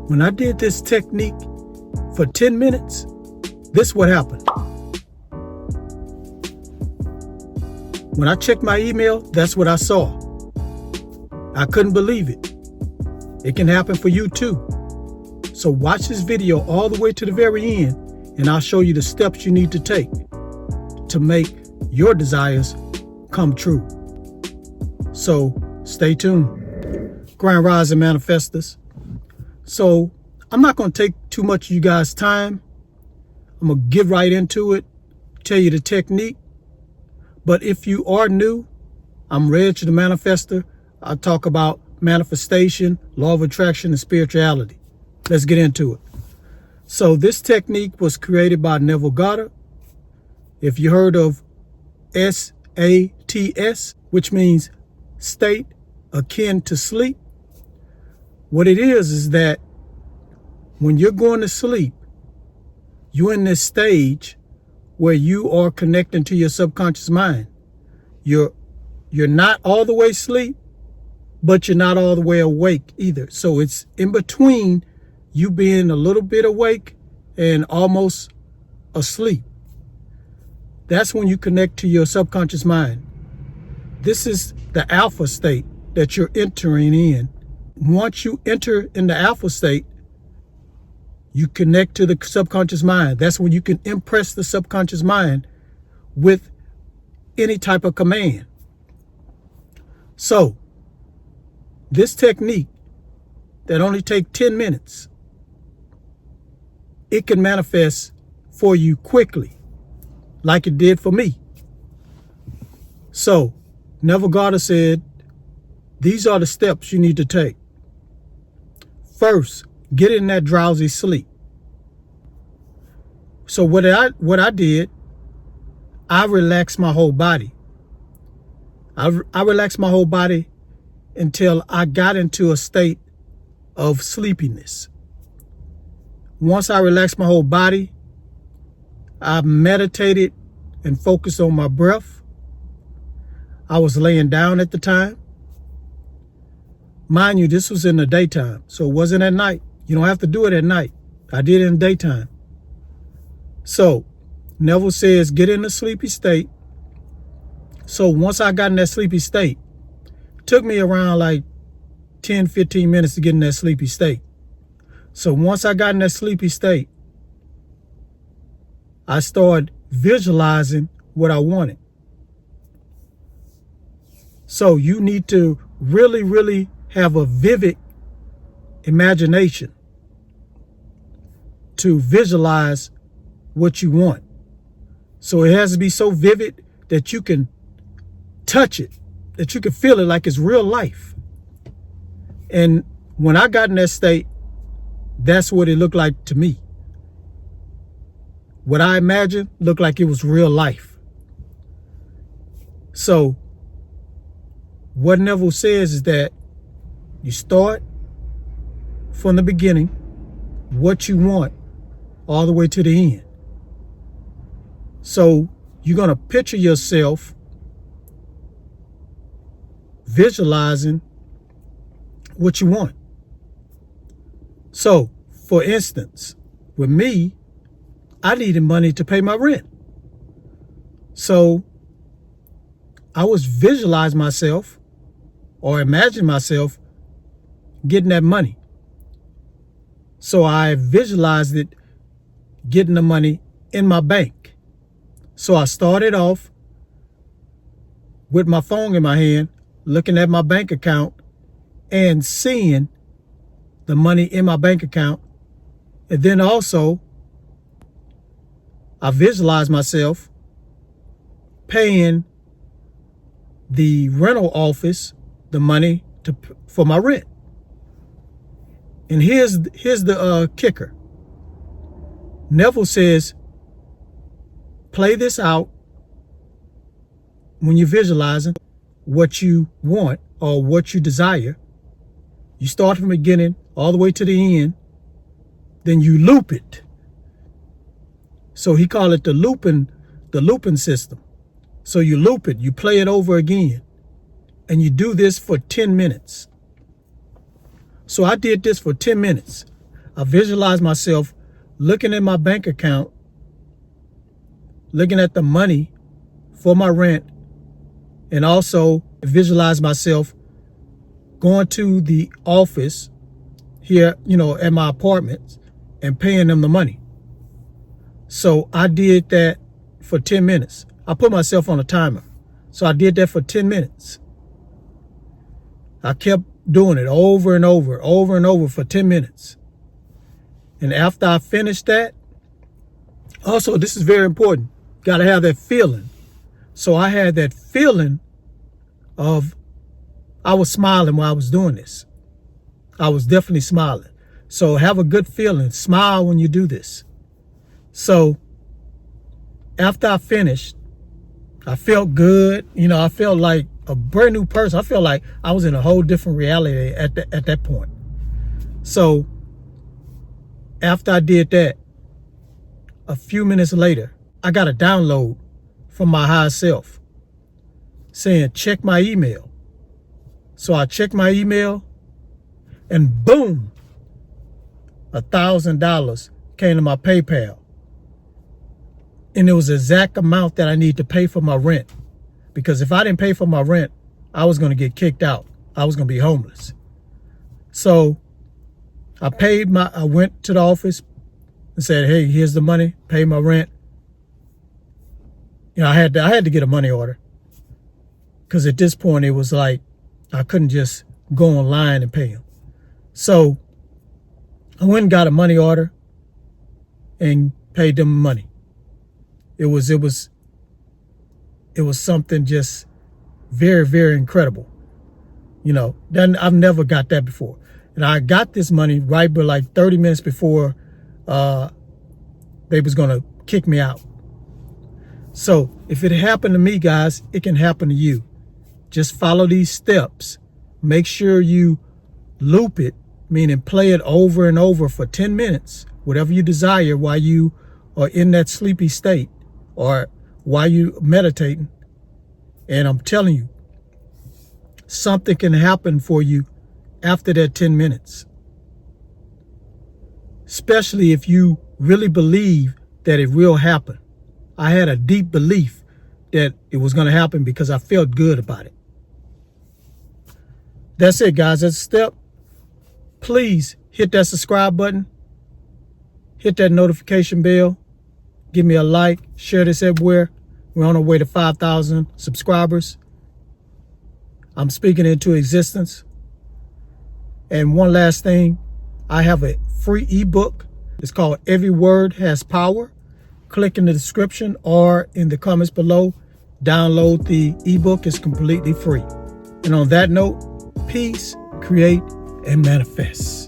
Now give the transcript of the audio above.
When I did this technique for 10 minutes, this is what happened. When I checked my email, that's what I saw. I couldn't believe it. It can happen for you too. So watch this video all the way to the very end, and I'll show you the steps you need to take to make your desires come true. So stay tuned. Grand Rising Manifestors. So I'm not going to take too much of you guys' time. I'm going to get right into it, tell you the technique. But if you are new, I'm Reg the Manifestor. I talk about manifestation, law of attraction, and spirituality. Let's get into it. So this technique was created by Neville Goddard. If you heard of SATS, which means state akin to sleep, what it is that when you're going to sleep, you're in this stage where you are connecting to your subconscious mind. You're not all the way asleep, but you're not all the way awake either. So it's in between you being a little bit awake and almost asleep. That's when you connect to your subconscious mind. This is the alpha state that you're entering in. Once you enter in the alpha state, you connect to the subconscious mind. That's when you can impress the subconscious mind with any type of command. So this technique that only takes 10 minutes, it can manifest for you quickly, like it did for me. So Neville Goddard said, these are the steps you need to take. First, get in that drowsy sleep. So what I did, I relaxed my whole body. I relaxed my whole body until I got into a state of sleepiness. Once I relaxed my whole body, I meditated and focused on my breath. I was laying down at the time. Mind you, this was in the daytime, so it wasn't at night. You don't have to do it at night. I did it in the daytime. So Neville says, get in a sleepy state. So once I got in that sleepy state, it took me around like 10, 15 minutes to get in that sleepy state. So once I got in that sleepy state, I started visualizing what I wanted. So you need to really, really have a vivid imagination to visualize what you want. So it has to be so vivid that you can touch it, that you can feel it like it's real life. And when I got in that state, that's what it looked like to me. What I imagined looked like it was real life. So what Neville says is that you start from the beginning, what you want, all the way to the end. So you're going to picture yourself visualizing what you want. So, for instance, with me, I needed money to pay my rent. So I was visualizing myself or imagine myself getting that money. So I visualized it getting the money in my bank. So I started off with my phone in my hand, looking at my bank account and seeing the money in my bank account. And then also I visualized myself paying the rental office the money for my rent. And here's the kicker. Neville says, play this out when you're visualizing what you want or what you desire. You start from the beginning all the way to the end, then you loop it. So he called it the looping system. So you loop it, you play it over again, and you do this for 10 minutes. So I did this for 10 minutes. I visualized myself looking at my bank account, looking at the money for my rent, and also visualize myself going to the office here, at my apartments and paying them the money. So I did that for 10 minutes. I put myself on a timer. So I did that for 10 minutes. I kept doing it over and over for 10 minutes. And after I finished that, also, this is very important. Got to have that feeling. So I had that feeling of, I was smiling while I was doing this. I was definitely smiling. So have a good feeling. Smile when you do this. So after I finished, I felt good. I felt like a brand new person. I felt like I was in a whole different reality at that point. So after I did that, a few minutes later, I got a download from my higher self saying, check my email. So I checked my email and boom, $1,000 came to my PayPal. And it was the exact amount that I need to pay for my rent. Because if I didn't pay for my rent, I was going to get kicked out. I was going to be homeless. So I went to the office and said, hey, here's the money, pay my rent. I had to get a money order. Because at this point, it was like, I couldn't just go online and pay them. So I went and got a money order and paid them money. It was something just very, very incredible. I've never got that before. And I got this money right but like 30 minutes before they was going to kick me out. So if it happened to me, guys, it can happen to you. Just follow these steps. Make sure you loop it, meaning play it over and over for 10 minutes, whatever you desire while you are in that sleepy state or while you meditating. And I'm telling you, something can happen for you after that 10 minutes. Especially if you really believe that it will happen. I had a deep belief that it was going to happen because I felt good about it. That's it, guys. That's a step. Please hit that subscribe button. Hit that notification bell. Give me a like. Share this everywhere. We're on our way to 5,000 subscribers. I'm speaking into existence. And one last thing. I have a free ebook. It's called Every Word Has Power. Click in the description or in the comments below. Download the ebook. It's completely free. And on that note, peace, create, and manifest.